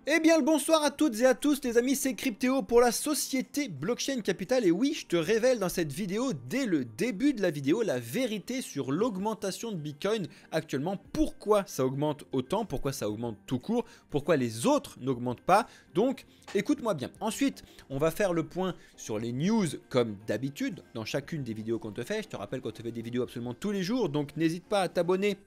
Eh bien le bonsoir à toutes et à tous les amis, c'est Cryptéo pour la société Blockchain Capital et oui, je te révèle dans cette vidéo, dès le début de la vidéo, la vérité sur l'augmentation de Bitcoin actuellement. Pourquoi ça augmente autant, pourquoi ça augmente tout court, pourquoi les autres n'augmentent pas. Donc écoute-moi bien. Ensuite, on va faire le point sur les news comme d'habitude dans chacune des vidéos qu'on te fait. Je te rappelle qu'on te fait des vidéos absolument tous les jours, donc n'hésite pas à t'abonner,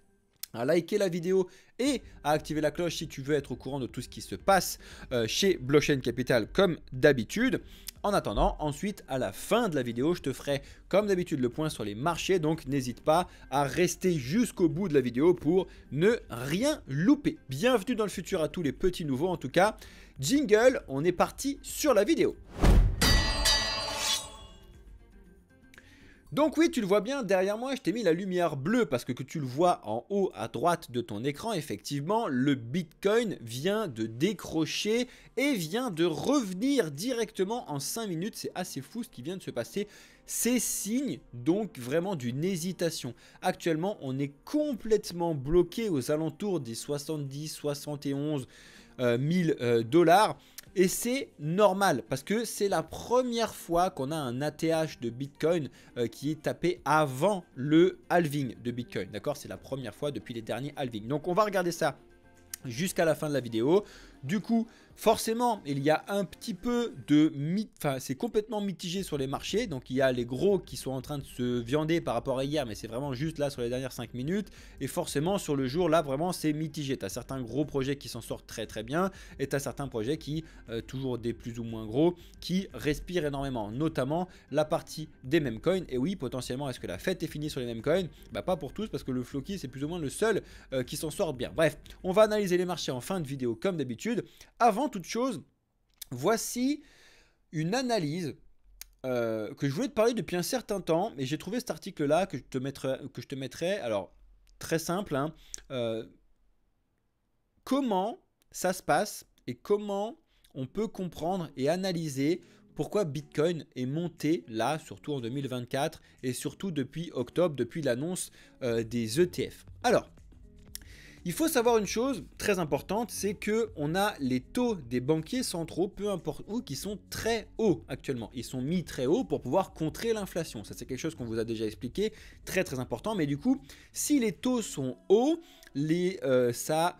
à liker la vidéo et à activer la cloche si tu veux être au courant de tout ce qui se passe chez Blockchain Capital comme d'habitude. En attendant, ensuite, à la fin de la vidéo, je te ferai comme d'habitude le point sur les marchés. Donc, n'hésite pas à rester jusqu'au bout de la vidéo pour ne rien louper. Bienvenue dans le futur à tous les petits nouveaux. En tout cas, jingle, on est parti sur la vidéo. Donc oui, tu le vois bien, derrière moi, je t'ai mis la lumière bleue parce que tu le vois en haut à droite de ton écran, effectivement, le Bitcoin vient de décrocher et vient de revenir directement en 5 minutes. C'est assez fou ce qui vient de se passer. C'est signe donc vraiment d'une hésitation. Actuellement, on est complètement bloqué aux alentours des 70-71 000 dollars. Et c'est normal parce que c'est la première fois qu'on a un ATH de Bitcoin qui est tapé avant le halving de Bitcoin. D'accord? C'est la première fois depuis les derniers halvings. Donc on va regarder ça jusqu'à la fin de la vidéo. Du coup, forcément, il y a un petit peu de... Enfin, c'est complètement mitigé sur les marchés. Donc, il y a les gros qui sont en train de se viander par rapport à hier. Mais c'est vraiment juste là sur les dernières 5 minutes. Et forcément, sur le jour, là, vraiment, c'est mitigé. Tu as certains gros projets qui s'en sortent très, très bien. Et tu as certains projets qui, toujours des plus ou moins gros, qui respirent énormément. Notamment la partie des meme coins. Et oui, potentiellement, est-ce que la fête est finie sur les meme coins? Bah, pas pour tous parce que le Floki, c'est plus ou moins le seul qui s'en sort bien. Bref, on va analyser les marchés en fin de vidéo comme d'habitude. Avant toute chose, voici une analyse que je voulais te parler depuis un certain temps, mais j'ai trouvé cet article-là que je te mettrai. Alors, très simple, hein, comment ça se passe et comment on peut comprendre et analyser pourquoi Bitcoin est monté là, surtout en 2024 et surtout depuis octobre, depuis l'annonce des ETF. Alors, il faut savoir une chose très importante, c'est qu'on a les taux des banquiers centraux, peu importe où, qui sont très hauts actuellement. Ils sont mis très hauts pour pouvoir contrer l'inflation. Ça, c'est quelque chose qu'on vous a déjà expliqué, très très important. Mais du coup, si les taux sont hauts, ça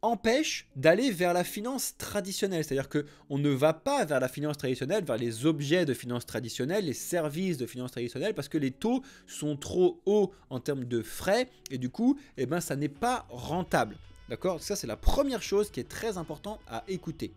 empêche d'aller vers la finance traditionnelle. C'est-à-dire qu'on ne va pas vers la finance traditionnelle, vers les objets de finance traditionnelle, les services de finance traditionnelle, parce que les taux sont trop hauts en termes de frais, et du coup, eh ben, ça n'est pas rentable. D'accord? Ça, c'est la première chose qui est très importante à écouter.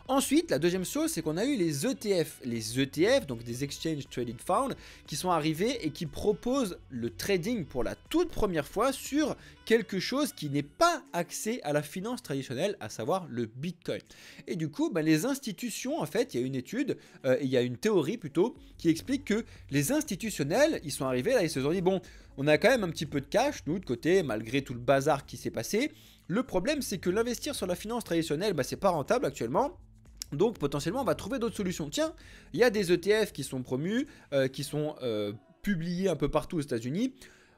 Ensuite, la deuxième chose, c'est qu'on a eu les ETF. Les ETF, donc des Exchange Traded Fund, qui sont arrivés et qui proposent le trading pour la toute première fois sur quelque chose qui n'est pas axé à la finance traditionnelle, à savoir le Bitcoin. Et du coup, les institutions, en fait, il y a une étude, il y a une théorie plutôt, qui explique que les institutionnels, ils sont arrivés là, ils se sont dit, bon, on a quand même un petit peu de cash, nous, de côté, malgré tout le bazar qui s'est passé. Le problème, c'est que l'investir sur la finance traditionnelle, c'est pas rentable actuellement. Donc potentiellement on va trouver d'autres solutions. Tiens, il y a des ETF qui sont promus, qui sont publiés un peu partout aux États-Unis.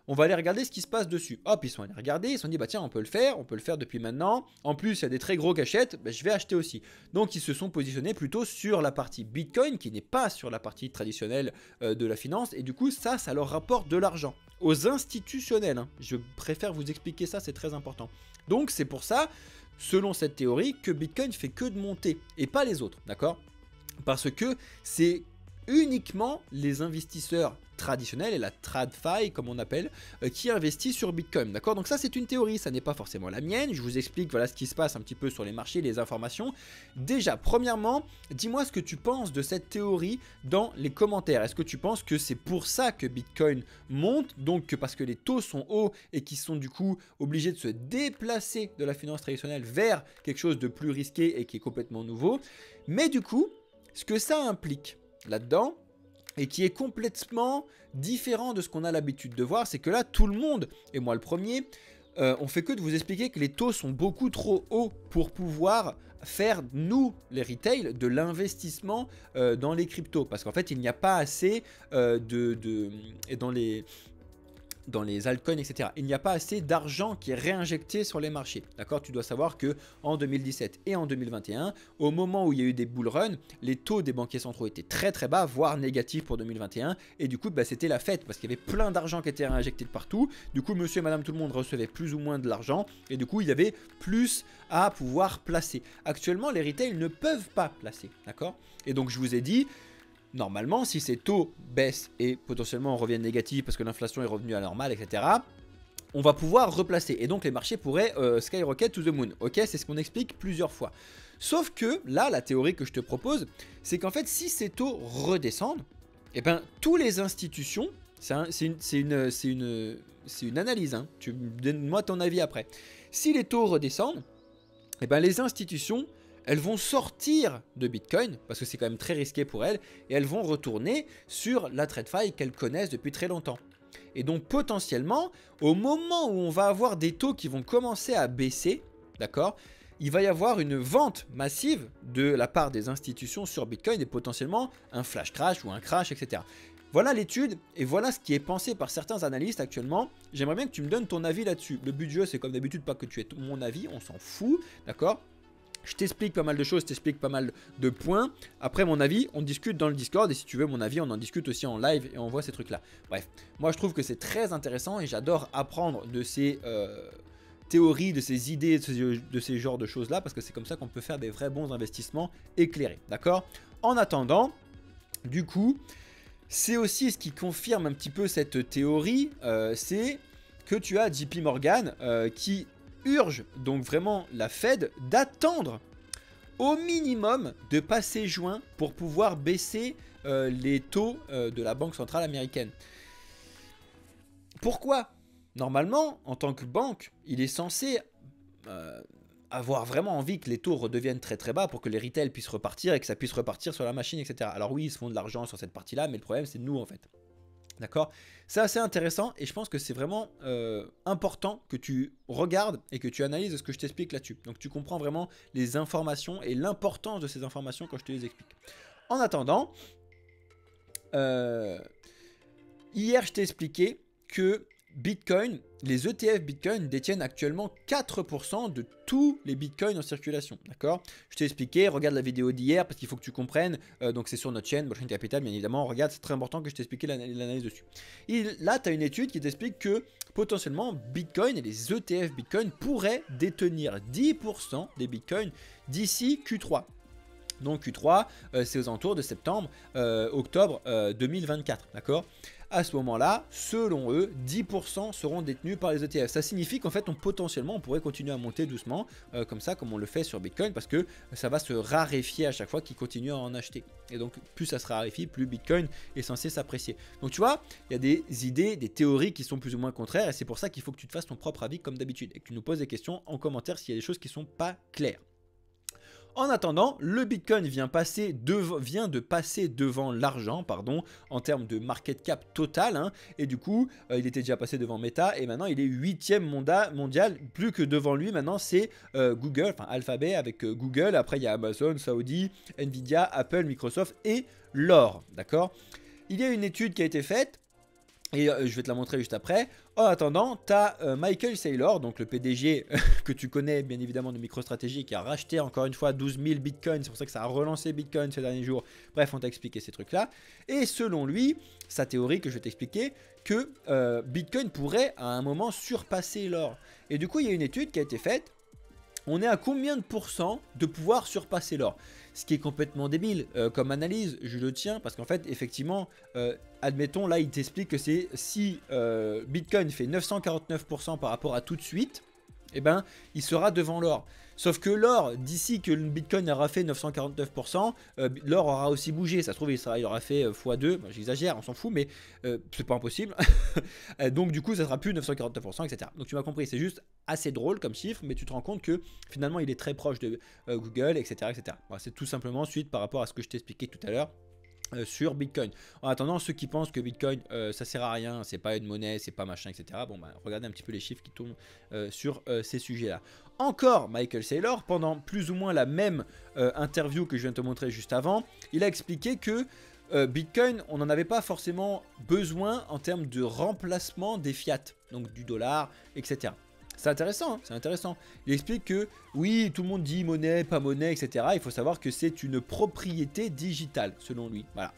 On va aller regarder ce qui se passe dessus. Hop, ils sont allés regarder, ils se sont dit, bah tiens, on peut le faire depuis maintenant. En plus, il y a des très gros cachettes, je vais acheter aussi. Donc, ils se sont positionnés plutôt sur la partie Bitcoin, qui n'est pas sur la partie traditionnelle de la finance. Et du coup, ça leur rapporte de l'argent. Aux institutionnels, hein. Je préfère vous expliquer ça, c'est très important. Donc, c'est pour ça, selon cette théorie, que Bitcoin fait que de monter et pas les autres, d'accord? Parce que c'est uniquement les investisseurs traditionnels et la TradFi comme on appelle qui investissent sur Bitcoin, d'accord? Donc ça c'est une théorie, ça n'est pas forcément la mienne. Je vous explique voilà ce qui se passe un petit peu sur les marchés, les informations. Déjà premièrement, dis-moi ce que tu penses de cette théorie dans les commentaires. Est-ce que tu penses que c'est pour ça que Bitcoin monte, donc parce que les taux sont hauts et qu'ils sont du coup obligés de se déplacer de la finance traditionnelle vers quelque chose de plus risqué et qui est complètement nouveau? Mais du coup, ce que ça implique là-dedans, et qui est complètement différent de ce qu'on a l'habitude de voir, c'est que là, tout le monde, et moi le premier, on fait que de vous expliquer que les taux sont beaucoup trop hauts pour pouvoir faire, nous, les retail, de l'investissement dans les cryptos. Parce qu'en fait, il n'y a pas assez et dans les... dans les altcoins, etc. Il n'y a pas assez d'argent qui est réinjecté sur les marchés. D'accord? Tu dois savoir que en 2017 et en 2021, au moment où il y a eu des bull runs, les taux des banquiers centraux étaient très très bas, voire négatifs pour 2021. Et du coup, bah, c'était la fête parce qu'il y avait plein d'argent qui était réinjecté de partout. Du coup, monsieur et madame tout le monde recevait plus ou moins de l'argent. Et du coup, il y avait plus à pouvoir placer. Actuellement, les retails ne peuvent pas placer. D'accord? Et donc, je vous ai dit, normalement, si ces taux baissent et potentiellement reviennent négatifs parce que l'inflation est revenue à la normale, etc., on va pouvoir replacer. Et donc les marchés pourraient skyrocket to the moon. Ok, c'est ce qu'on explique plusieurs fois. Sauf que là, la théorie que je te propose, c'est qu'en fait, si ces taux redescendent, eh ben, tous les institutions, c'est une analyse, hein, donne-moi ton avis après. Si les taux redescendent, eh ben, les institutions, elles vont sortir de Bitcoin, parce que c'est quand même très risqué pour elles, et elles vont retourner sur la TradFi qu'elles connaissent depuis très longtemps. Et donc potentiellement, au moment où on va avoir des taux qui vont commencer à baisser, d'accord, il va y avoir une vente massive de la part des institutions sur Bitcoin et potentiellement un flash crash ou un crash, etc. Voilà l'étude et voilà ce qui est pensé par certains analystes actuellement. J'aimerais bien que tu me donnes ton avis là-dessus. Le but du jeu, c'est comme d'habitude pas que tu aies mon avis, on s'en fout, d'accord? Je t'explique pas mal de choses, je t'explique pas mal de points. Après mon avis, on discute dans le Discord et si tu veux mon avis, on en discute aussi en live et on voit ces trucs-là. Bref, moi je trouve que c'est très intéressant et j'adore apprendre de ces théories, de ces idées, de ces genres de choses-là parce que c'est comme ça qu'on peut faire des vrais bons investissements éclairés, d'accord? En attendant, du coup, c'est aussi ce qui confirme un petit peu cette théorie, c'est que tu as JP Morgan qui urge donc vraiment la Fed d'attendre au minimum de passer juin pour pouvoir baisser les taux de la Banque Centrale Américaine. Pourquoi? Normalement, en tant que banque, il est censé avoir vraiment envie que les taux redeviennent très très bas pour que les retails puissent repartir et que ça puisse repartir sur la machine, etc. Alors oui, ils se font de l'argent sur cette partie-là, mais le problème c'est nous en fait. D'accord? C'est assez intéressant et je pense que c'est vraiment important que tu regardes et que tu analyses ce que je t'explique là-dessus. Donc tu comprends vraiment les informations et l'importance de ces informations quand je te les explique. En attendant, hier je t'ai expliqué que Bitcoin, les ETF Bitcoin détiennent actuellement 4% de tous les Bitcoins en circulation. D'accord? Je t'ai expliqué, regarde la vidéo d'hier parce qu'il faut que tu comprennes. Donc c'est sur notre chaîne, Blockchain Capital, bien évidemment. Regarde, c'est très important que je t'explique l'analyse dessus. Et là, tu as une étude qui t'explique que potentiellement Bitcoin et les ETF Bitcoin pourraient détenir 10% des Bitcoins d'ici Q3. Donc Q3, c'est aux alentours de septembre, octobre 2024. D'accord? À ce moment-là, selon eux, 10% seront détenus par les ETF. Ça signifie qu'en fait, potentiellement, on pourrait continuer à monter doucement, comme ça, comme on le fait sur Bitcoin, parce que ça va se raréfier à chaque fois qu'ils continuent à en acheter. Et donc, plus ça se raréfie, plus Bitcoin est censé s'apprécier. Donc, tu vois, il y a des idées, des théories qui sont plus ou moins contraires, et c'est pour ça qu'il faut que tu te fasses ton propre avis comme d'habitude, et que tu nous poses des questions en commentaire s'il y a des choses qui ne sont pas claires. En attendant, le Bitcoin vient de passer devant l'argent, en termes de market cap total. Hein, et du coup, il était déjà passé devant Meta et maintenant il est 8e mondial. Plus que devant lui, maintenant c'est Google, enfin Alphabet avec Google. Après, il y a Amazon, Saudi, Nvidia, Apple, Microsoft et l'or. D'accord? Il y a une étude qui a été faite. Et je vais te la montrer juste après. En attendant, tu as Michael Saylor, donc le PDG que tu connais bien évidemment de MicroStrategy, qui a racheté encore une fois 12 000 bitcoins. C'est pour ça que ça a relancé Bitcoin ces derniers jours. Bref, on t'a expliqué ces trucs-là. Et selon lui, sa théorie que je vais t'expliquer, que Bitcoin pourrait à un moment surpasser l'or. Et du coup, il y a une étude qui a été faite. On est à combien de pourcents de pouvoir surpasser l'or? Ce qui est complètement débile comme analyse, je le tiens, parce qu'en fait, effectivement, admettons, là, il t'explique que c'est si Bitcoin fait 949% par rapport à tout de suite, eh ben, il sera devant l'or. Sauf que l'or, d'ici que le Bitcoin aura fait 949%, l'or aura aussi bougé. Ça se trouve, il aura fait x2. Bon, j'exagère, on s'en fout, mais c'est pas impossible. Donc, du coup, ça sera plus 949%, etc. Donc, tu m'as compris, c'est juste assez drôle comme chiffre, mais tu te rends compte que finalement, il est très proche de Google, etc. etc. Bon, c'est tout simplement suite par rapport à ce que je t'ai expliqué tout à l'heure. Sur Bitcoin. En attendant, ceux qui pensent que Bitcoin ça sert à rien, c'est pas une monnaie, c'est pas machin, etc. Bon, bah, regardez un petit peu les chiffres qui tournent sur ces sujets-là. Encore Michael Saylor, pendant plus ou moins la même interview que je viens de te montrer juste avant, il a expliqué que Bitcoin, on n'en avait pas forcément besoin en termes de remplacement des fiat, donc du dollar, etc. C'est intéressant, hein, c'est intéressant. Il explique que oui, tout le monde dit monnaie, pas monnaie, etc. Il faut savoir que c'est une propriété digitale, selon lui. Voilà.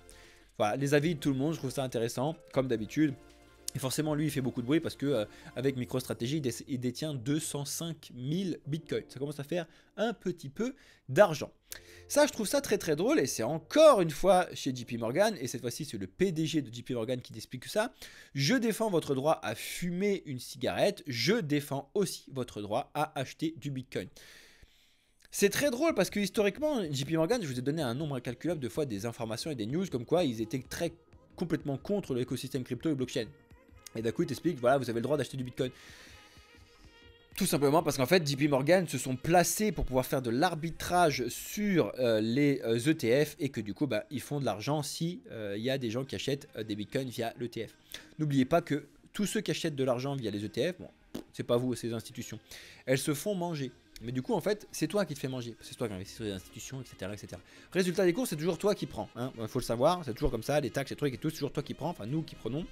Voilà, les avis de tout le monde, je trouve ça intéressant, comme d'habitude. Et forcément, lui, il fait beaucoup de bruit parce que avec MicroStrategy, il détient 205 000 bitcoins. Ça commence à faire un petit peu d'argent. Ça, je trouve ça très très drôle et c'est encore une fois chez JP Morgan, et cette fois-ci, c'est le PDG de JP Morgan qui explique ça. Je défends votre droit à fumer une cigarette, je défends aussi votre droit à acheter du bitcoin. C'est très drôle parce que historiquement, JP Morgan, je vous ai donné un nombre incalculable de fois des informations et des news comme quoi ils étaient complètement contre l'écosystème crypto et blockchain. Et d'un coup, il t'explique, voilà, vous avez le droit d'acheter du bitcoin. Tout simplement parce qu'en fait, JP Morgan se sont placés pour pouvoir faire de l'arbitrage sur les ETF et que du coup, ils font de l'argent si y a des gens qui achètent des bitcoins via l'ETF. N'oubliez pas que tous ceux qui achètent de l'argent via les ETF, bon, c'est pas vous, c'est les institutions, elles se font manger. Mais du coup, en fait, c'est toi qui te fais manger. C'est toi qui investis sur les institutions, etc., etc. Résultat des courses, c'est toujours toi qui prends. Hein. Faut le savoir, c'est toujours comme ça, les taxes, les trucs et tout, c'est toujours toi qui prends, enfin nous qui prenons.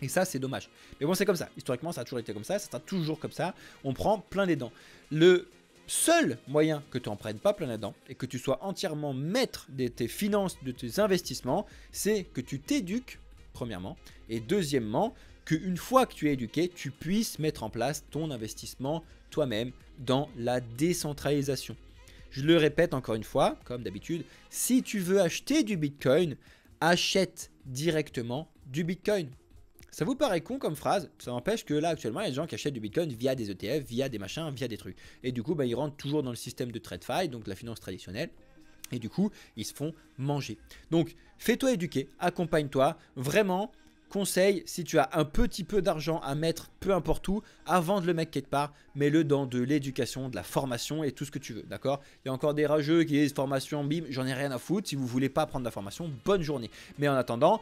Et ça, c'est dommage. Mais bon, c'est comme ça. Historiquement, ça a toujours été comme ça. Ça sera toujours comme ça. On prend plein les dents. Le seul moyen que tu n'en prennes pas plein les dents et que tu sois entièrement maître de tes finances, de tes investissements, c'est que tu t'éduques, premièrement. Et deuxièmement, qu'une fois que tu es éduqué, tu puisses mettre en place ton investissement toi-même dans la décentralisation. Je le répète encore une fois, comme d'habitude, si tu veux acheter du Bitcoin, achète directement du Bitcoin. Ça vous paraît con comme phrase, ça n'empêche que là actuellement il y a des gens qui achètent du Bitcoin via des ETF, via des machins, via des trucs. Et du coup ils rentrent toujours dans le système de TradFi, donc de la finance traditionnelle. Et du coup ils se font manger. Donc fais-toi éduquer, accompagne-toi, vraiment. Conseil, si tu as un petit peu d'argent à mettre, peu importe où, avant de le mettre quelque part, mets-le dans de l'éducation, de la formation et tout ce que tu veux, d'accord? Il y a encore des rageux qui disent formation, bim, j'en ai rien à foutre. Si vous voulez pas prendre la formation, bonne journée. Mais en attendant,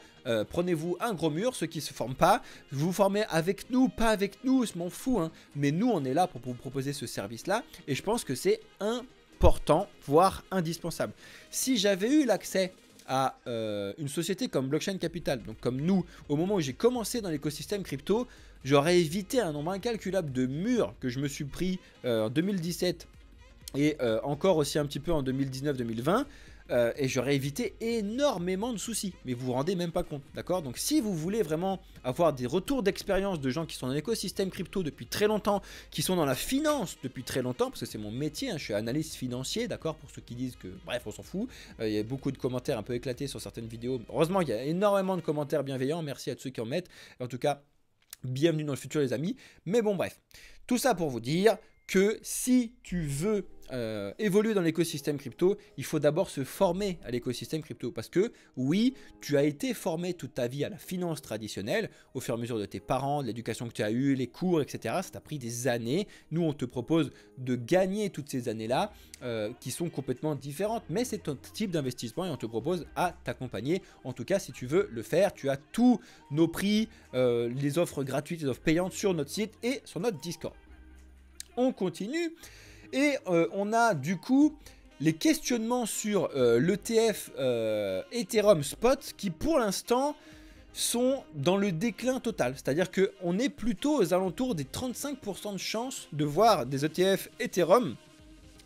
prenez-vous un gros mur, ceux qui ne se forment pas, vous formez avec nous, pas avec nous, je m'en fous, hein. Mais nous, on est là pour vous proposer ce service-là et je pense que c'est important, voire indispensable. Si j'avais eu l'accès à une société comme Blockchain Capital, donc comme nous, au moment où j'ai commencé dans l'écosystème crypto, j'aurais évité un nombre incalculable de murs que je me suis pris en 2017 et encore aussi un petit peu en 2019-2020. Et j'aurais évité énormément de soucis, mais vous vous rendez même pas compte, d'accord? Donc si vous voulez vraiment avoir des retours d'expérience de gens qui sont dans l'écosystème crypto depuis très longtemps, qui sont dans la finance depuis très longtemps, parce que c'est mon métier, hein, je suis analyste financier, d'accord? Pour ceux qui disent que, bref, on s'en fout, il y a beaucoup de commentaires un peu éclatés sur certaines vidéos. Heureusement, il y a énormément de commentaires bienveillants, merci à tous ceux qui en mettent. En tout cas, bienvenue dans le futur les amis. Mais bon, bref, tout ça pour vous dire que si tu veux évoluer dans l'écosystème crypto, il faut d'abord se former à l'écosystème crypto. Parce que oui, tu as été formé toute ta vie à la finance traditionnelle, au fur et à mesure de tes parents, de l'éducation que tu as eue, les cours, etc. Ça t'a pris des années. Nous, on te propose de gagner toutes ces années-là qui sont complètement différentes. Mais c'est ton type d'investissement et on te propose à t'accompagner. En tout cas, si tu veux le faire, tu as tous nos prix, les offres gratuites, les offres payantes sur notre site et sur notre Discord. On continue et on a du coup les questionnements sur l'ETF Ethereum Spot qui pour l'instant sont dans le déclin total. C'est-à-dire qu'on est plutôt aux alentours des 35% de chances de voir des ETF Ethereum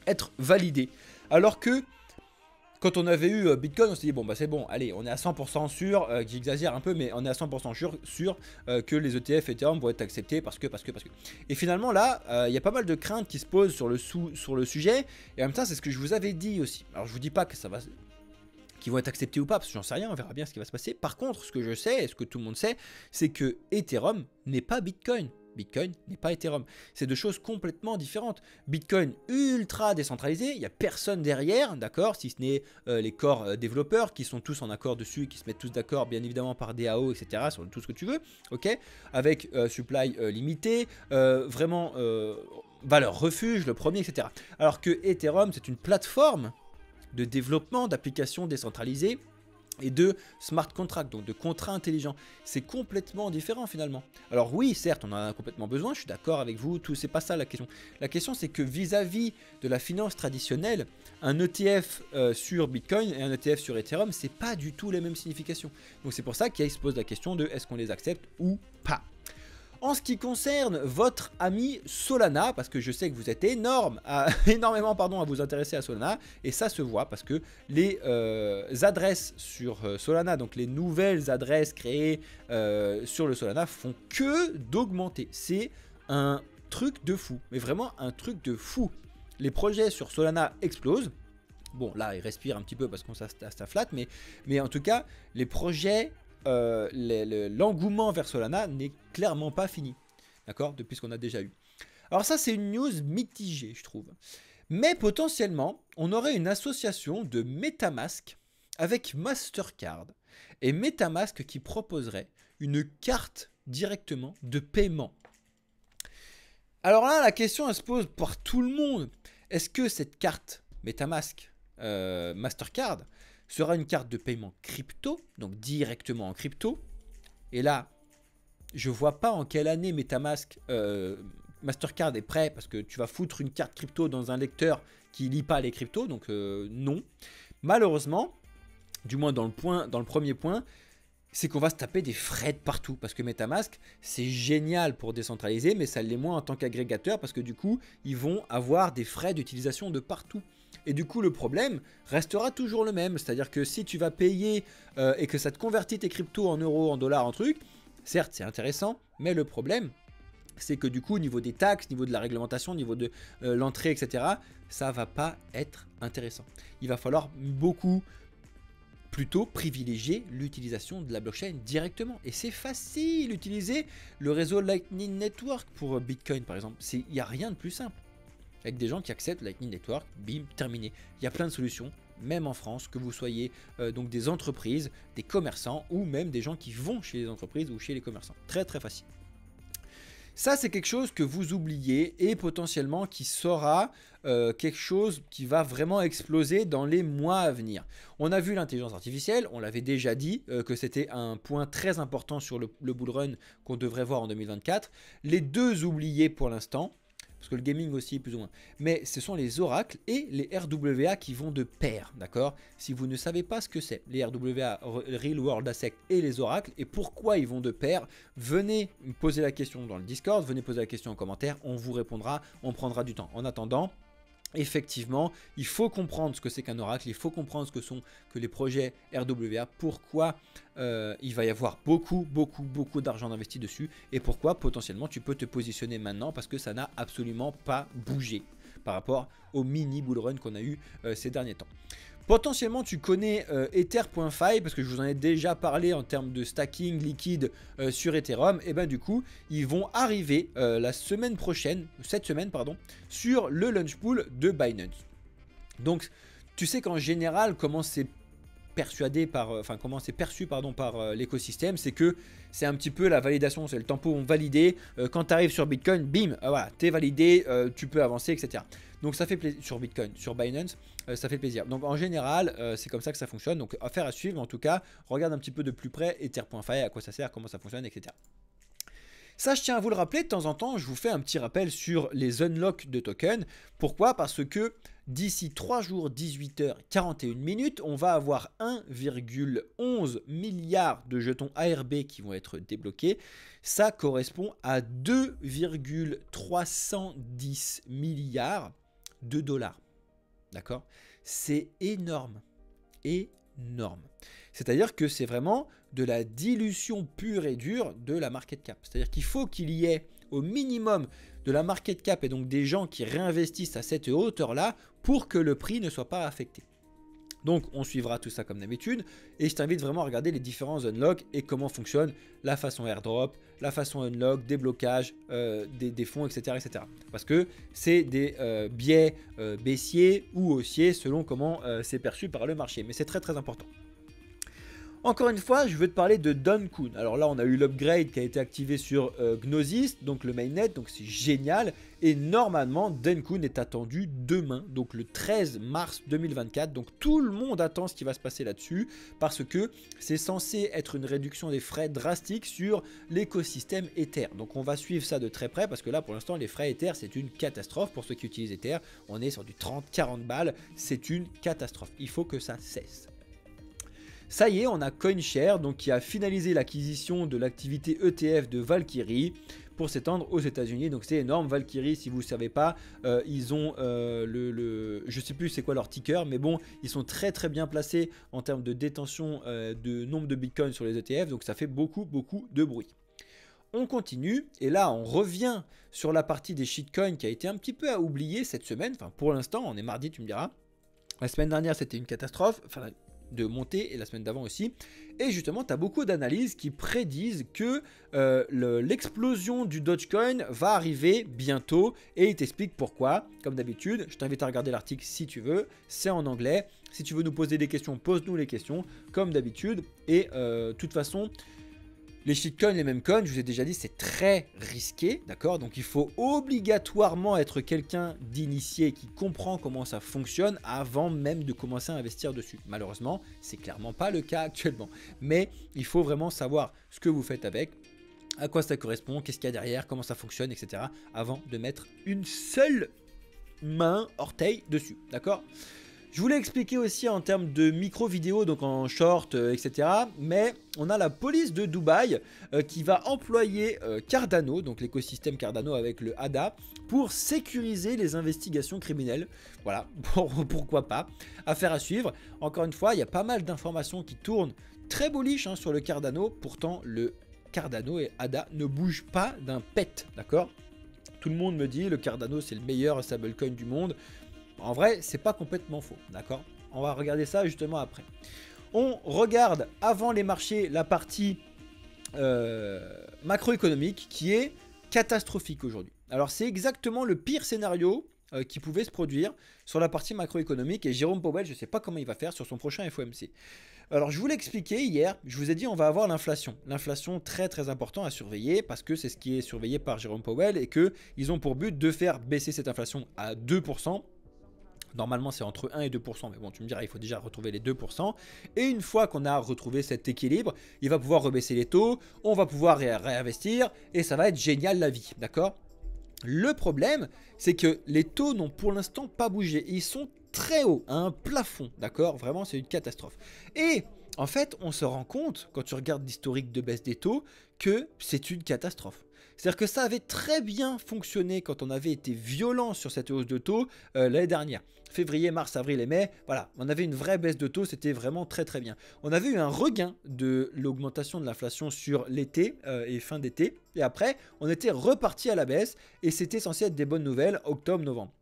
être validés. Alors que quand on avait eu Bitcoin, on s'est dit bon c'est bon, allez, on est à 100% sûr, j'exagère un peu, mais on est à 100% sûr que les ETF Ethereum vont être acceptés parce que. Et finalement là, il y a pas mal de craintes qui se posent sur le sujet, et en même temps c'est ce que je vous avais dit aussi. Alors je vous dis pas que ça va, qu'ils vont être acceptés ou pas, parce que j'en sais rien, on verra bien ce qui va se passer. Par contre, ce que je sais, et ce que tout le monde sait, c'est que Ethereum n'est pas Bitcoin. Bitcoin n'est pas Ethereum. C'est deux choses complètement différentes. Bitcoin ultra décentralisé, il n'y a personne derrière, d'accord, si ce n'est les core développeurs qui sont tous en accord dessus et qui se mettent tous d'accord, bien évidemment par DAO, etc., sur tout ce que tu veux, ok, avec supply limité, vraiment valeur refuge, le premier, etc. Alors que Ethereum, c'est une plateforme de développement d'applications décentralisées et de smart contract, donc de contrats intelligents. C'est complètement différent finalement. Alors oui, certes, on en a complètement besoin, je suis d'accord avec vous, c'est pas ça la question. La question c'est que vis-à-vis de la finance traditionnelle, un ETF sur Bitcoin et un ETF sur Ethereum, c'est pas du tout les mêmes significations. Donc c'est pour ça qu'il se pose la question de est-ce qu'on les accepte ou pas. En ce qui concerne votre ami Solana, parce que je sais que vous êtes énormément à vous intéresser à Solana, et ça se voit parce que les adresses sur Solana, donc les nouvelles adresses créées sur le Solana, font que d'augmenter. C'est un truc de fou, mais vraiment un truc de fou. Les projets sur Solana explosent. Bon, là, ils respirent un petit peu parce qu'on ça flatte, mais en tout cas, les projets... l'engouement vers Solana n'est clairement pas fini, d'accord, depuis ce qu'on a déjà eu. Alors ça, c'est une news mitigée, je trouve. Mais potentiellement, on aurait une association de MetaMask avec Mastercard et MetaMask qui proposerait une carte directement de paiement. Alors là, la question, elle se pose par tout le monde. Est-ce que cette carte MetaMask Mastercard sera une carte de paiement crypto, donc directement en crypto. Et là, je vois pas en quelle année MetaMask Mastercard est prêt, parce que tu vas foutre une carte crypto dans un lecteur qui lit pas les cryptos, donc non. Malheureusement, du moins dans le premier point, c'est qu'on va se taper des frais de partout, parce que MetaMask, c'est génial pour décentraliser, mais ça l'est moins en tant qu'agrégateur, parce que du coup, ils vont avoir des frais d'utilisation de partout. Et du coup, le problème restera toujours le même. C'est-à-dire que si tu vas payer et que ça te convertit tes cryptos en euros, en dollars, en trucs, certes, c'est intéressant, mais le problème, c'est que du coup, au niveau des taxes, au niveau de la réglementation, au niveau de l'entrée, etc., ça va pas être intéressant. Il va falloir plutôt privilégier l'utilisation de la blockchain directement. Et c'est facile d'utiliser le réseau Lightning Network pour Bitcoin, par exemple. Il n'y a rien de plus simple. Avec des gens qui acceptent Lightning Network, bim, terminé. Il y a plein de solutions, même en France, que vous soyez donc des entreprises, des commerçants ou même des gens qui vont chez les entreprises ou chez les commerçants. Très très facile. Ça, c'est quelque chose que vous oubliez et potentiellement qui sera quelque chose qui va vraiment exploser dans les mois à venir. On a vu l'intelligence artificielle, on l'avait déjà dit que c'était un point très important sur le bull run qu'on devrait voir en 2024. Les deux oubliés pour l'instant, parce que le gaming aussi plus ou moins, mais ce sont les oracles et les RWA qui vont de pair, d'accord? Si vous ne savez pas ce que c'est, les RWA, Real World Asset et les oracles, et pourquoi ils vont de pair, venez me poser la question dans le Discord, venez poser la question en commentaire, on vous répondra, on prendra du temps. En attendant, effectivement, il faut comprendre ce que c'est qu'un oracle, il faut comprendre ce que sont les projets RWA, pourquoi il va y avoir beaucoup d'argent investi dessus et pourquoi potentiellement tu peux te positionner maintenant parce que ça n'a absolument pas bougé par rapport au mini bull run qu'on a eu ces derniers temps. Potentiellement, tu connais Ether.fi parce que je vous en ai déjà parlé en termes de stacking liquide sur Ethereum. Et bien du coup, ils vont arriver la semaine prochaine, cette semaine pardon, sur le launch pool de Binance. Donc, tu sais qu'en général, comment c'est perçu par l'écosystème, c'est que c'est un petit peu la validation, c'est le tampon validé. Quand tu arrives sur Bitcoin, bim, voilà, tu es validé, tu peux avancer, etc. Donc ça fait plaisir sur Bitcoin, sur Binance, ça fait plaisir. Donc en général, c'est comme ça que ça fonctionne. Donc affaire à suivre, en tout cas, regarde un petit peu de plus près Ether.fi, à quoi ça sert, comment ça fonctionne, etc. Ça, je tiens à vous le rappeler, de temps en temps, je vous fais un petit rappel sur les unlocks de tokens. Pourquoi? Parce que d'ici 3 jours, 18h41, on va avoir 1,11 milliard de jetons ARB qui vont être débloqués. Ça correspond à 2,310 milliards de dollars. D'accord? C'est énorme. Énorme. C'est-à-dire que c'est vraiment de la dilution pure et dure de la market cap. C'est-à-dire qu'il faut qu'il y ait au minimum de la market cap et donc des gens qui réinvestissent à cette hauteur-là pour que le prix ne soit pas affecté. Donc on suivra tout ça comme d'habitude et je t'invite vraiment à regarder les différents unlocks et comment fonctionne la façon airdrop, la façon unlock, des blocages, des fonds, etc., etc. Parce que c'est des biais baissiers ou haussiers selon comment c'est perçu par le marché. Mais c'est très très important. Encore une fois, je veux te parler de Dunkun. Alors là, on a eu l'upgrade qui a été activé sur Gnosis, donc le mainnet, donc c'est génial. Et normalement, Dunkun est attendu demain, donc le 13 mars 2024. Donc tout le monde attend ce qui va se passer là-dessus, parce que c'est censé être une réduction des frais drastique sur l'écosystème Ether. Donc on va suivre ça de très près, parce que là, pour l'instant, les frais Ether, c'est une catastrophe. Pour ceux qui utilisent Ether, on est sur du 30-40 balles, c'est une catastrophe. Il faut que ça cesse. Ça y est, on a CoinShare donc, qui a finalisé l'acquisition de l'activité ETF de Valkyrie pour s'étendre aux États-Unis. Donc c'est énorme. Valkyrie, si vous ne savez pas, ils ont je sais plus c'est quoi leur ticker, mais bon, ils sont très très bien placés en termes de détention de nombre de bitcoins sur les ETF. Donc ça fait beaucoup de bruit. On continue et là on revient sur la partie des shitcoins qui a été un petit peu à oublier cette semaine. Enfin pour l'instant, on est mardi, tu me diras. La semaine dernière c'était une catastrophe. Enfin, de montée et la semaine d'avant aussi. Et justement, tu as beaucoup d'analyses qui prédisent que l'explosion du Dogecoin va arriver bientôt et ils t'expliquent pourquoi. Comme d'habitude, je t'invite à regarder l'article si tu veux, c'est en anglais. Si tu veux nous poser des questions, pose-nous les questions comme d'habitude. Et de toute façon, les shitcoins, les mêmes coins, je vous ai déjà dit, c'est très risqué, d'accord? Donc il faut obligatoirement être quelqu'un d'initié qui comprend comment ça fonctionne avant même de commencer à investir dessus. Malheureusement, c'est clairement pas le cas actuellement. Mais il faut vraiment savoir ce que vous faites avec, à quoi ça correspond, qu'est-ce qu'il y a derrière, comment ça fonctionne, etc. avant de mettre une seule main, orteil dessus, d'accord? Je voulais expliquer aussi en termes de micro-vidéos, donc en short, etc. Mais on a la police de Dubaï qui va employer Cardano, donc l'écosystème Cardano avec le ADA, pour sécuriser les investigations criminelles. Voilà, pourquoi pas. Affaire à suivre. Encore une fois, il y a pas mal d'informations qui tournent très bullish sur le Cardano. Pourtant, le Cardano et ADA ne bougent pas d'un pet, d'accord? Tout le monde me dit le Cardano c'est le meilleur stablecoin du monde. En vrai, c'est pas complètement faux, d'accord? On va regarder ça justement après. On regarde avant les marchés la partie macroéconomique qui est catastrophique aujourd'hui. Alors c'est exactement le pire scénario qui pouvait se produire sur la partie macroéconomique et Jérôme Powell, je ne sais pas comment il va faire sur son prochain FOMC. Alors je vous l'ai expliqué hier, je vous ai dit on va avoir l'inflation. L'inflation très important à surveiller parce que c'est ce qui est surveillé par Jérôme Powell et qu'ils ont pour but de faire baisser cette inflation à 2%. Normalement, c'est entre 1 et 2%, mais bon, tu me diras, il faut déjà retrouver les 2%. Et une fois qu'on a retrouvé cet équilibre, il va pouvoir rebaisser les taux, on va pouvoir réinvestir, et ça va être génial la vie, d'accord? Le problème, c'est que les taux n'ont pour l'instant pas bougé. Ils sont très hauts, à un plafond, d'accord? Vraiment, c'est une catastrophe. Et en fait, on se rend compte, quand tu regardes l'historique de baisse des taux, que c'est une catastrophe. C'est-à-dire que ça avait très bien fonctionné quand on avait été violent sur cette hausse de taux l'année dernière. Février, mars, avril et mai, voilà, on avait une vraie baisse de taux, c'était vraiment très bien. On avait eu un regain de l'augmentation de l'inflation sur l'été et fin d'été. Et après, on était reparti à la baisse et c'était censé être des bonnes nouvelles octobre, novembre.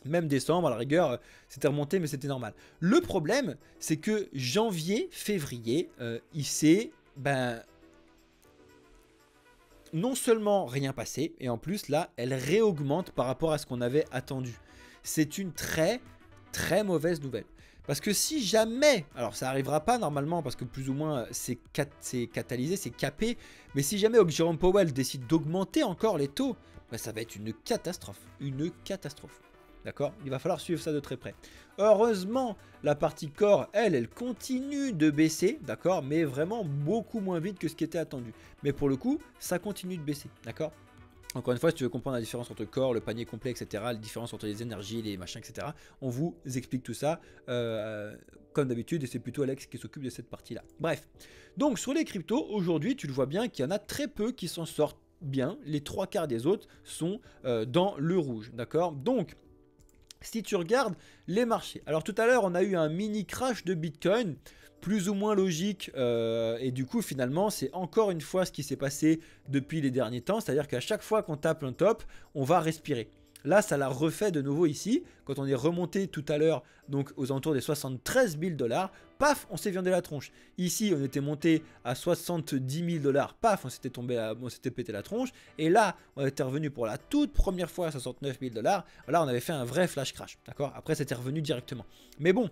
Même décembre, à la rigueur, c'était remonté, mais c'était normal. Le problème, c'est que janvier, février, il s'est... non seulement rien passé, et en plus là, elle réaugmente par rapport à ce qu'on avait attendu. C'est une très mauvaise nouvelle. Parce que si jamais, alors ça n'arrivera pas normalement parce que plus ou moins c'est catalysé, c'est capé, mais si jamais Jérôme Powell décide d'augmenter encore les taux, ça va être une catastrophe. Une catastrophe. D'accord? Il va falloir suivre ça de très près. Heureusement, la partie corps, elle continue de baisser, d'accord? Mais vraiment beaucoup moins vite que ce qui était attendu. Mais pour le coup, ça continue de baisser, d'accord? Encore une fois, si tu veux comprendre la différence entre corps, le panier complet, etc., la différence entre les énergies, les machins, etc., on vous explique tout ça comme d'habitude et c'est plutôt Alex qui s'occupe de cette partie-là. Bref, donc sur les cryptos, aujourd'hui, tu le vois bien qu'il y en a très peu qui s'en sortent bien. Les 3/4 des autres sont dans le rouge, d'accord? Donc, si tu regardes les marchés, alors tout à l'heure on a eu un mini crash de Bitcoin, plus ou moins logique, et du coup finalement c'est encore une fois ce qui s'est passé depuis les derniers temps, c'est-à-dire qu'à chaque fois qu'on tape un top, on va respirer. Là, ça l'a refait de nouveau ici, quand on est remonté tout à l'heure, donc aux alentours des 73 000 $, paf, on s'est viandé la tronche. Ici, on était monté à 70 000 $, paf, on s'était pété la tronche. Et là, on était revenu pour la toute première fois à 69 000 $. Là, on avait fait un vrai flash crash, d'accord? Après, c'était revenu directement. Mais bon,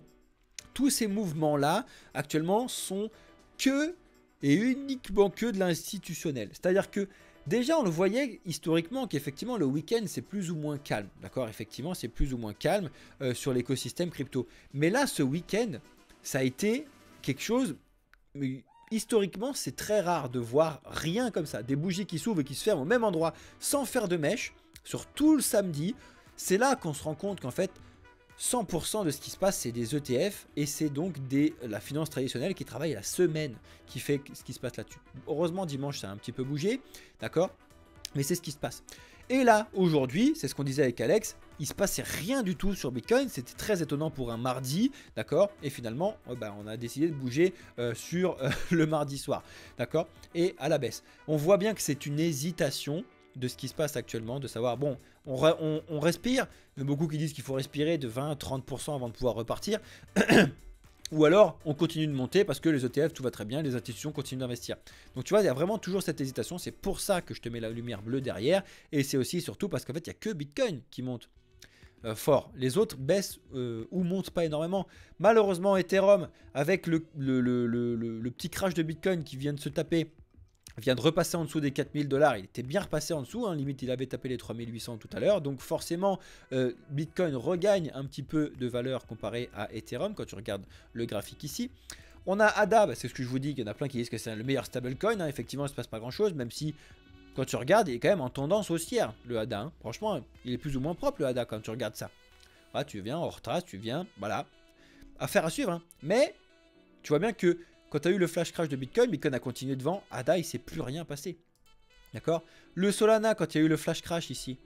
tous ces mouvements-là, actuellement, sont que et uniquement que de l'institutionnel. C'est-à-dire que déjà, on le voyait historiquement qu'effectivement, le week-end, c'est plus ou moins calme. D'accord? Effectivement, c'est plus ou moins calme sur l'écosystème crypto. Mais là, ce week-end, ça a été quelque chose... Historiquement, c'est très rare de voir rien comme ça. Des bougies qui s'ouvrent et qui se ferment au même endroit sans faire de mèche sur tout le samedi. C'est là qu'on se rend compte qu'en fait, 100% de ce qui se passe, c'est des ETF et c'est donc la finance traditionnelle qui travaille la semaine qui fait ce qui se passe là-dessus. Heureusement, dimanche, ça a un petit peu bougé, d'accord? Mais c'est ce qui se passe. Et là, aujourd'hui, c'est ce qu'on disait avec Alex, il se passait rien du tout sur Bitcoin. C'était très étonnant pour un mardi, d'accord? Et finalement, on a décidé de bouger sur le mardi soir, d'accord? Et à la baisse. On voit bien que c'est une hésitation de ce qui se passe actuellement, de savoir, bon, on respire, mais beaucoup qui disent qu'il faut respirer de 20-30% avant de pouvoir repartir. Ou alors, on continue de monter parce que les ETF, tout va très bien, les institutions continuent d'investir. Donc, tu vois, il y a vraiment toujours cette hésitation. C'est pour ça que je te mets la lumière bleue derrière. Et c'est aussi surtout parce qu'en fait, il n'y a que Bitcoin qui monte fort. Les autres baissent ou montent pas énormément. Malheureusement, Ethereum, avec le petit crash de Bitcoin qui vient de se taper, vient de repasser en dessous des 4000 $. Il était bien repassé en dessous, hein, limite il avait tapé les 3800 tout à l'heure. Donc forcément, Bitcoin regagne un petit peu de valeur comparé à Ethereum quand tu regardes le graphique ici. On a ADA, c'est ce que je vous dis, il y en a plein qui disent que c'est le meilleur stablecoin. Hein. Effectivement, il ne se passe pas grand chose, même si quand tu regardes, il est quand même en tendance haussière, le ADA. Hein. Franchement, il est plus ou moins propre le ADA quand tu regardes ça. Voilà, tu viens, on retrace, tu viens, voilà. Affaire à suivre, hein. Mais tu vois bien que quand tu as eu le flash crash de Bitcoin, Bitcoin a continué devant. ADA, il ne s'est plus rien passé. D'accord? Le Solana, quand il y a eu le flash crash ici,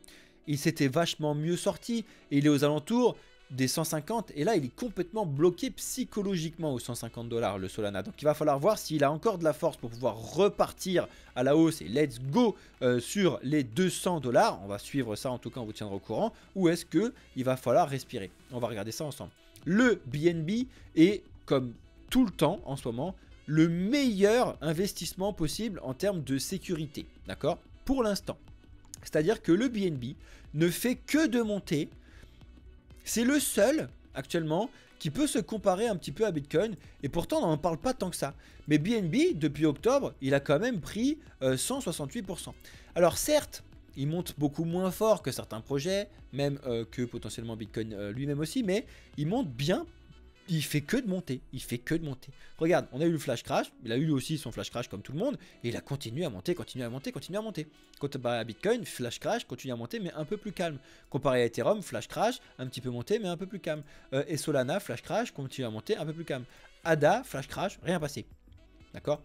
il s'était vachement mieux sorti. Et il est aux alentours des 150. Et là, il est complètement bloqué psychologiquement aux 150 $, le Solana. Donc, il va falloir voir s'il a encore de la force pour pouvoir repartir à la hausse. Et let's go sur les 200 $. On va suivre ça, en tout cas, on vous tiendra au courant. Ou est-ce qu'il va falloir respirer? On va regarder ça ensemble. Le BNB est comme tout le temps en ce moment le meilleur investissement possible en termes de sécurité, d'accord? Pour l'instant. C'est-à-dire que le BNB ne fait que de monter. C'est le seul actuellement qui peut se comparer un petit peu à Bitcoin et pourtant on n'en parle pas tant que ça. Mais BNB depuis octobre, il a quand même pris 168%. Alors certes, il monte beaucoup moins fort que certains projets, même que potentiellement Bitcoin lui-même aussi, mais il monte bien. Il fait que de monter, il fait que de monter. Regarde, on a eu le flash crash, il a eu aussi son flash crash comme tout le monde, et il a continué à monter, continué à monter, continué à monter. Comparé à Bitcoin, flash crash, continue à monter, mais un peu plus calme. Comparé à Ethereum, flash crash, un petit peu monté, mais un peu plus calme. Et Solana, flash crash, continue à monter, un peu plus calme. ADA, flash crash, rien passé. D'accord?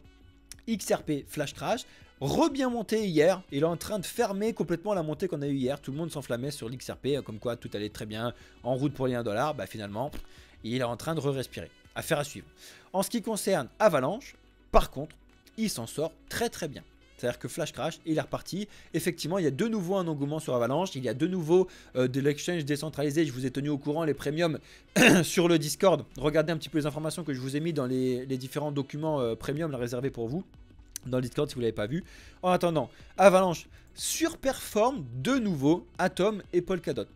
XRP, flash crash, re-bien monté hier, il est en train de fermer complètement la montée qu'on a eu hier. Tout le monde s'enflammait sur l'XRP, comme quoi tout allait très bien, en route pour les 1 $, bah finalement... il est en train de respirer. Affaire à suivre. En ce qui concerne Avalanche, par contre, il s'en sort très très bien. C'est-à-dire que flash crash, il est reparti. Effectivement, il y a de nouveau un engouement sur Avalanche. Il y a de nouveau de l'exchange décentralisé. Je vous ai tenu au courant, les premiums sur le Discord. Regardez un petit peu les informations que je vous ai mis dans les différents documents premium réservés pour vous. Dans le Discord si vous ne l'avez pas vu. En attendant, Avalanche surperforme de nouveau Atom et Polkadot.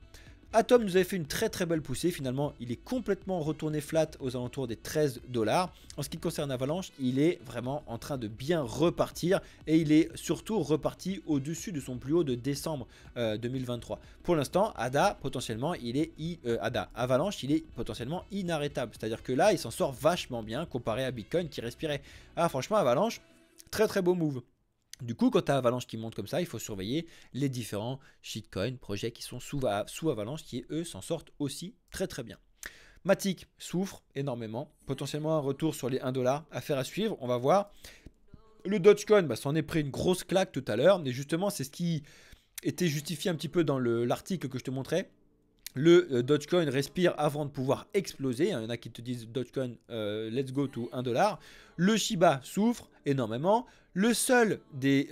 Atom nous avait fait une très très belle poussée, finalement il est complètement retourné flat aux alentours des 13 $. En ce qui concerne Avalanche, il est vraiment en train de bien repartir et il est surtout reparti au-dessus de son plus haut de décembre 2023. Pour l'instant, potentiellement, Avalanche, il est potentiellement inarrêtable. C'est-à-dire que là, il s'en sort vachement bien comparé à Bitcoin qui respirait. Ah franchement, Avalanche, très très beau move. Du coup, quand tu as Avalanche qui monte comme ça, il faut surveiller les différents shitcoins, projets qui sont sous Avalanche, qui eux s'en sortent aussi très très bien. Matic souffre énormément, potentiellement un retour sur les 1 $, affaire à suivre, on va voir. Le Dogecoin, s'en est pris une grosse claque tout à l'heure, mais justement c'est ce qui était justifié un petit peu dans l'article que je te montrais. Le Dogecoin respire avant de pouvoir exploser. Il y en a qui te disent Dogecoin, let's go to 1 $. Le Shiba souffre énormément. Le seul des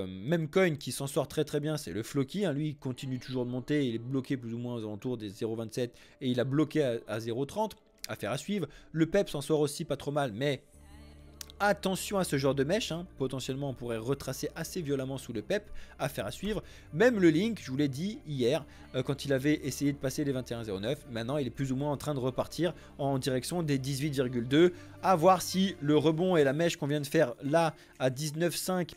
mêmes coins qui s'en sort très très bien, c'est le Floki. Lui, il continue toujours de monter. Il est bloqué plus ou moins aux alentours des 0,27 et il a bloqué à 0,30. Affaire à suivre. Le PEP s'en sort aussi pas trop mal, mais attention à ce genre de mèche, hein. Potentiellement on pourrait retracer assez violemment sous le PEP, affaire à suivre. Même le Link, je vous l'ai dit hier, quand il avait essayé de passer les 21,09, maintenant il est plus ou moins en train de repartir en direction des 18,2, à voir si le rebond et la mèche qu'on vient de faire là à 19,5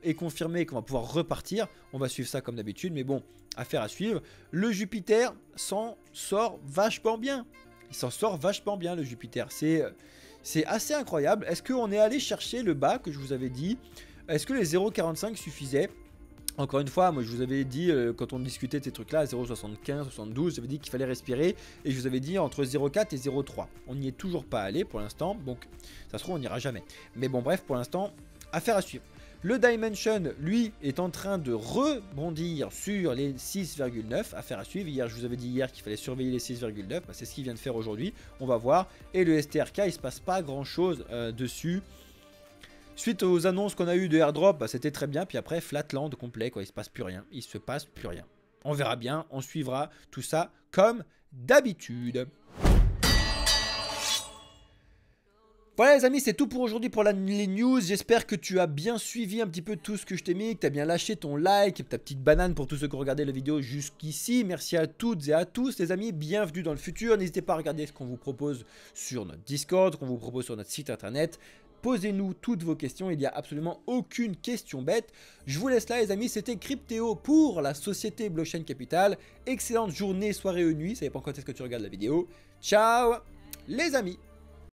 est confirmé, qu'on va pouvoir repartir. On va suivre ça comme d'habitude, mais bon, affaire à suivre. Le Jupiter s'en sort vachement bien. Il s'en sort vachement bien, le Jupiter. C'est assez incroyable. Est-ce qu'on est allé chercher le bas que je vous avais dit? Est-ce que les 0,45 suffisaient? Encore une fois, moi je vous avais dit, quand on discutait de ces trucs-là, à 0,75, 72, j'avais dit qu'il fallait respirer. Et je vous avais dit entre 0,4 et 0,3. On n'y est toujours pas allé pour l'instant. Donc, ça se trouve, on n'ira jamais. Mais bon, bref, pour l'instant, affaire à suivre. Le Dimension, lui, est en train de rebondir sur les 6,9. Affaire à suivre. Hier, je vous avais dit hier qu'il fallait surveiller les 6,9. Bah, c'est ce qu'il vient de faire aujourd'hui. On va voir. Et le STRK, il ne se passe pas grand-chose dessus. Suite aux annonces qu'on a eues de airdrop, bah, c'était très bien. Puis après, flatland complet, quoi. Il ne se passe plus rien. Il se passe plus rien. On verra bien. On suivra tout ça comme d'habitude. Voilà les amis, c'est tout pour aujourd'hui pour les news. J'espère que tu as bien suivi un petit peu tout ce que je t'ai mis, que tu as bien lâché ton like, ta petite banane pour tous ceux qui ont regardé la vidéo jusqu'ici. Merci à toutes et à tous les amis, bienvenue dans le futur. N'hésitez pas à regarder ce qu'on vous propose sur notre Discord, qu'on vous propose sur notre site internet. Posez-nous toutes vos questions, il n'y a absolument aucune question bête. Je vous laisse là les amis, c'était Cryptéo pour la société Blockchain Capital. Excellente journée, soirée ou nuit, ça dépend quand est-ce que tu regardes la vidéo. Ciao les amis.